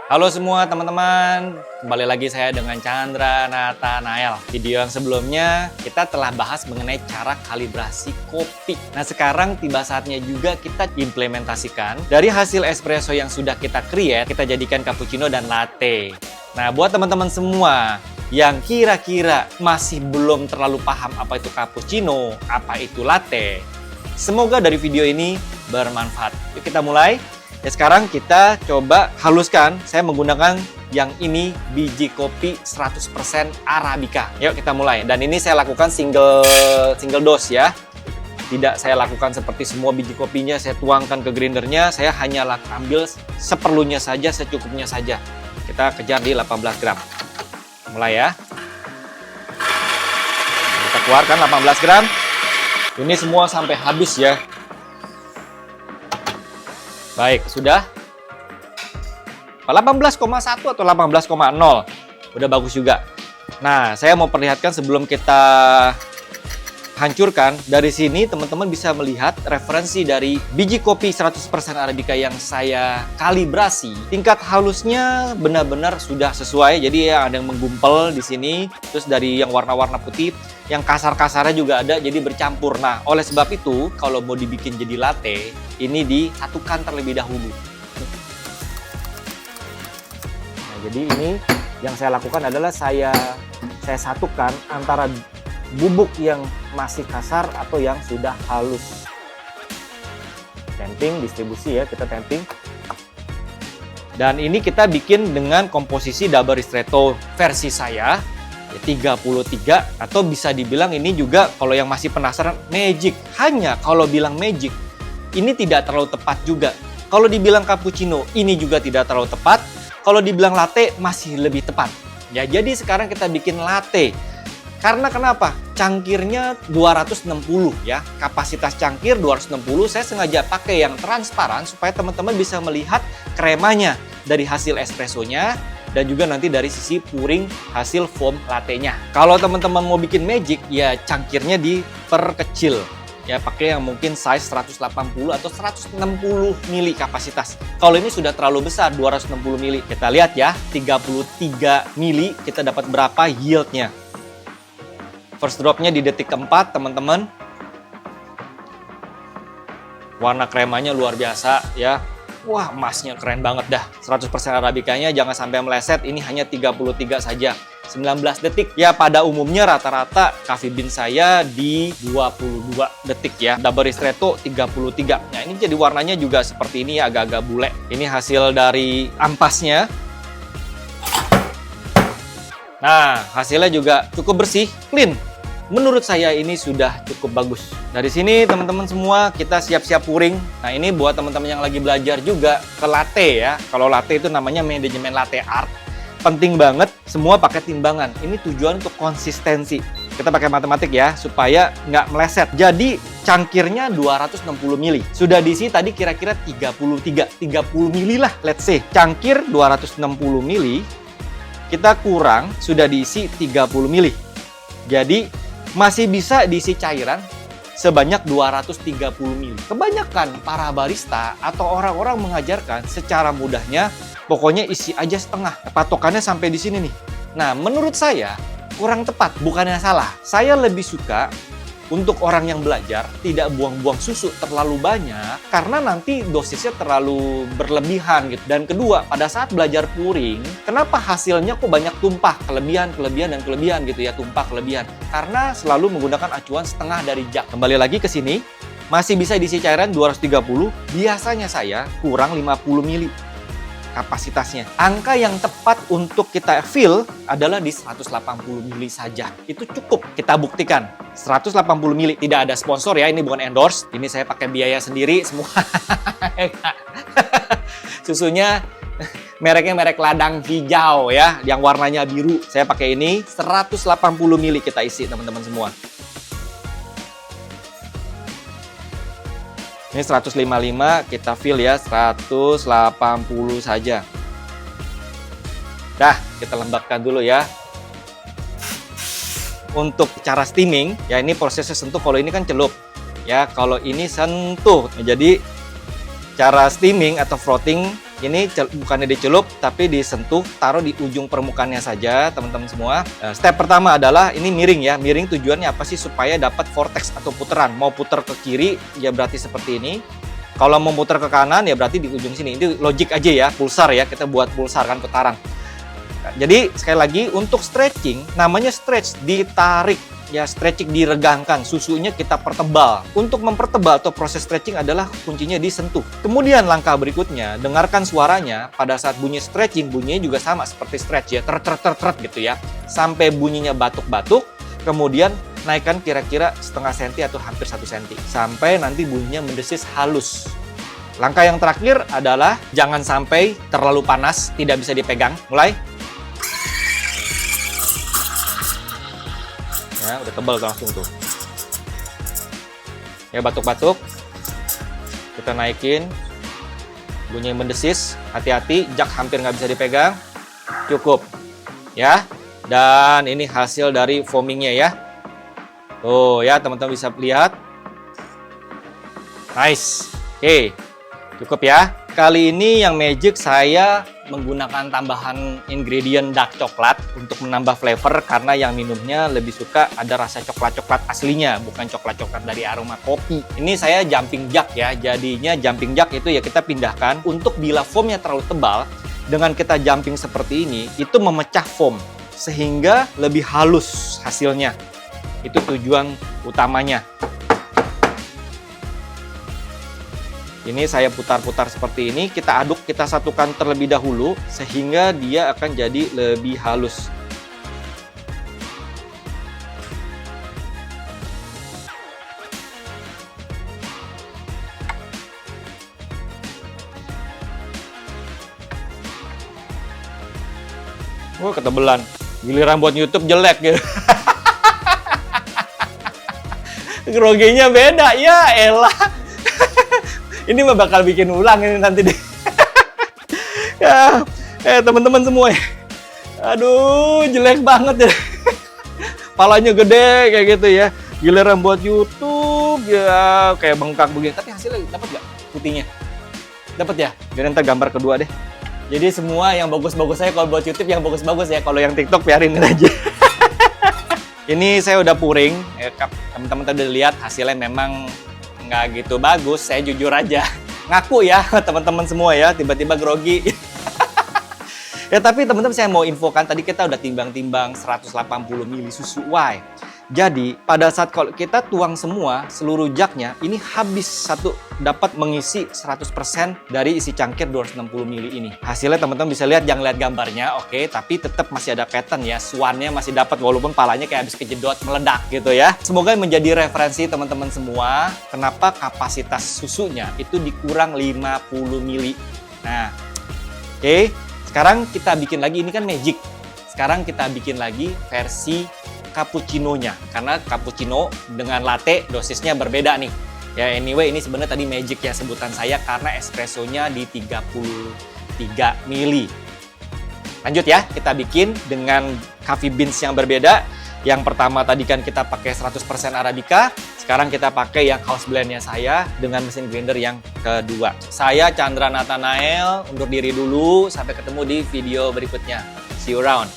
Halo semua teman-teman, kembali lagi saya dengan Chandra Nathanael. Video yang sebelumnya kita telah bahas mengenai cara kalibrasi kopi. Nah sekarang tiba saatnya juga kita implementasikan dari hasil espresso yang sudah kita create, kita jadikan cappuccino dan latte. Nah buat teman-teman semua yang kira-kira masih belum terlalu paham apa itu cappuccino, apa itu latte, semoga dari video ini bermanfaat. Yuk kita mulai. Ya sekarang kita coba haluskan. Saya menggunakan yang ini biji kopi 100% Arabica. Yuk kita mulai. Dan ini saya lakukan single dose ya. Tidak saya lakukan seperti semua biji kopinya saya tuangkan ke grindernya. Saya hanya ambil seperlunya saja, secukupnya saja. Kita kejar di 18 gram. Mulai ya. Kita keluarkan 18 gram. Ini semua sampai habis ya. Baik, sudah 18,1 atau 18,0 udah bagus juga. Nah, saya mau perlihatkan sebelum kita hancurkan. Dari sini teman-teman bisa melihat referensi dari biji kopi 100% Arabica yang saya kalibrasi. Tingkat halusnya benar-benar sudah sesuai. Jadi ya ada yang menggumpal di sini, terus dari yang warna-warna putih, yang kasar-kasarnya juga ada, jadi bercampur. Nah, oleh sebab itu kalau mau dibikin jadi latte, ini disatukan terlebih dahulu. Nah, jadi ini yang saya lakukan adalah saya satukan antara bubuk yang masih kasar atau yang sudah halus. Tamping, distribusi ya, kita tamping. Dan ini kita bikin dengan komposisi double ristretto versi saya 33, atau bisa dibilang ini juga kalau yang masih penasaran magic. Hanya kalau bilang magic ini tidak terlalu tepat juga. Kalau dibilang cappuccino ini juga tidak terlalu tepat. Kalau dibilang latte masih lebih tepat. Ya jadi sekarang kita bikin latte. Karena kenapa? Cangkirnya 260 ya. Kapasitas cangkir 260. Saya sengaja pakai yang transparan supaya teman-teman bisa melihat kremanya dari hasil espressonya dan juga nanti dari sisi puring hasil foam latte-nya. Kalau teman-teman mau bikin magic, ya cangkirnya diperkecil. Ya pakai yang mungkin size 180 atau 160 mili kapasitas. Kalau ini sudah terlalu besar, 260 mili. Kita lihat ya, 33 mili kita dapat berapa yield-nya. First drop-nya di detik keempat, teman-teman. Warna kremanya luar biasa ya. Wah, emasnya keren banget dah. 100% Arabicanya jangan sampai meleset. Ini hanya 33 saja. 19 detik. Ya, pada umumnya rata-rata coffee bean saya di 22 detik ya. Double ristretto 33. Nah, ini jadi warnanya juga seperti ini ya, agak-agak bule. Ini hasil dari ampasnya. Nah, hasilnya juga cukup bersih, clean. Menurut saya ini sudah cukup bagus. Dari sini teman-teman semua kita siap-siap puring. Nah ini buat teman-teman yang lagi belajar juga ke latte ya. Kalau latte itu namanya manajemen latte art. Penting banget semua pakai timbangan. Ini tujuan untuk konsistensi. Kita pakai matematik ya supaya nggak meleset. Jadi cangkirnya 260 mili. Sudah diisi tadi kira-kira 30 mili lah let's say. Cangkir 260 mili. Kita kurang sudah diisi 30 mili. Jadi masih bisa diisi cairan sebanyak 230 ml. Kebanyakan para barista atau orang-orang mengajarkan secara mudahnya, pokoknya isi aja setengah. Patokannya sampai di sini nih. Nah, menurut saya kurang tepat, bukannya salah. Saya lebih suka untuk orang yang belajar tidak buang-buang susu terlalu banyak karena nanti dosisnya terlalu berlebihan gitu. Dan kedua, pada saat belajar pouring, kenapa hasilnya kok banyak tumpah, kelebihan gitu ya, tumpah kelebihan. Karena selalu menggunakan acuan setengah dari jug. Kembali lagi ke sini, masih bisa diisi cairan 230, biasanya saya kurang 50 ml kapasitasnya. Angka yang tepat untuk kita fill adalah di 180 mili saja. Itu cukup. Kita buktikan. 180 mili. Tidak ada sponsor ya. Ini bukan endorse. Ini saya pakai biaya sendiri semua. Susunya mereknya merek ladang hijau ya. Yang warnanya biru. Saya pakai ini. 180 mili kita isi teman-teman semua. Ini 155, kita fill ya 180 saja. Dah, kita lembabkan dulu ya. Untuk cara steaming, ya ini prosesnya sentuh, kalau ini kan celup. Ya, kalau ini sentuh. Jadi cara steaming atau frotting Ini bukannya dicelup, tapi disentuh, taruh di ujung permukaannya saja, teman-teman semua. Step pertama adalah ini miring ya. Miring tujuannya apa sih? Supaya dapat vortex atau putaran. Mau putar ke kiri, ya berarti seperti ini. Kalau mau putar ke kanan, ya berarti di ujung sini. Itu logik aja ya, pulsar ya. Kita buat pulsar kan, putaran. Jadi sekali lagi untuk stretching, namanya stretch, ditarik. Ya, stretching diregangkan, susunya kita pertebal. Untuk mempertebal atau proses stretching adalah kuncinya disentuh. Kemudian langkah berikutnya, dengarkan suaranya. Pada saat bunyi stretching, bunyinya juga sama seperti stretch ya, tret gitu ya. Sampai bunyinya batuk-batuk, kemudian naikkan kira-kira setengah senti atau hampir 1 senti. Sampai nanti bunyinya mendesis halus. Langkah yang terakhir adalah jangan sampai terlalu panas, tidak bisa dipegang. Mulai. Ya, udah tebal langsung tuh. Ya, batuk-batuk. Kita naikin. Bunyi mendesis. Hati-hati, jak hampir nggak bisa dipegang. Cukup. Ya. Dan ini hasil dari foamingnya ya. Tuh ya, teman-teman bisa lihat. Nice. Oke. Cukup ya. Kali ini yang magic saya menggunakan tambahan ingredient dark coklat untuk menambah flavor karena yang minumnya lebih suka ada rasa coklat-coklat aslinya, bukan coklat-coklat dari aroma kopi. Ini saya jumping jack ya, jadinya jumping jack itu ya kita pindahkan untuk bila foamnya terlalu tebal, dengan kita jumping seperti ini, itu memecah foam sehingga lebih halus hasilnya. Itu tujuan utamanya. Ini saya putar-putar seperti ini, kita aduk, kita satukan terlebih dahulu, sehingga dia akan jadi lebih halus. Wah, ketebelan. Giliran buat YouTube jelek gitu. Groginya beda, ya elah. Ini mah bakal bikin ulang ini nanti deh. Ya, teman-teman semua ya. Aduh, jelek banget ya. Palanya gede kayak gitu ya. Giliran buat YouTube ya kayak bengkak begini. Tapi hasilnya dapat nggak putihnya? Dapat ya? Biar ntar gambar kedua deh. Jadi semua yang bagus-bagus saya kalau buat YouTube yang bagus-bagus ya. Kalau yang TikTok biarin aja. Ini saya udah puring. Teman-teman tadi udah lihat hasilnya memang nggak gitu bagus, saya jujur aja. Ngaku ya teman-teman semua ya, tiba-tiba grogi. Ya tapi teman-teman saya mau infokan, tadi kita udah timbang-timbang 180 ml susu whey. Jadi pada saat kalau kita tuang semua, seluruh jaknya, ini habis satu, dapat mengisi 100% dari isi cangkir 260 ml ini. Hasilnya teman-teman bisa lihat, jangan lihat gambarnya, oke, tapi tetap masih ada pattern ya, swannya masih dapat walaupun palanya kayak habis kejedot meledak gitu ya. Semoga menjadi referensi teman-teman semua, kenapa kapasitas susunya itu dikurang 50 ml. Nah, oke, sekarang kita bikin lagi, ini kan magic. Sekarang kita bikin lagi versi cappuccino-nya, karena cappuccino dengan latte dosisnya berbeda nih. Ya anyway, ini sebenarnya tadi magic ya sebutan saya karena espressonya di 33 ml. Lanjut ya, kita bikin dengan coffee beans yang berbeda. Yang pertama tadi kan kita pakai 100% Arabica, sekarang kita pakai yang house blend-nya saya dengan mesin grinder yang kedua. Saya Chandra Nathanael, undur diri dulu, sampai ketemu di video berikutnya. See you around.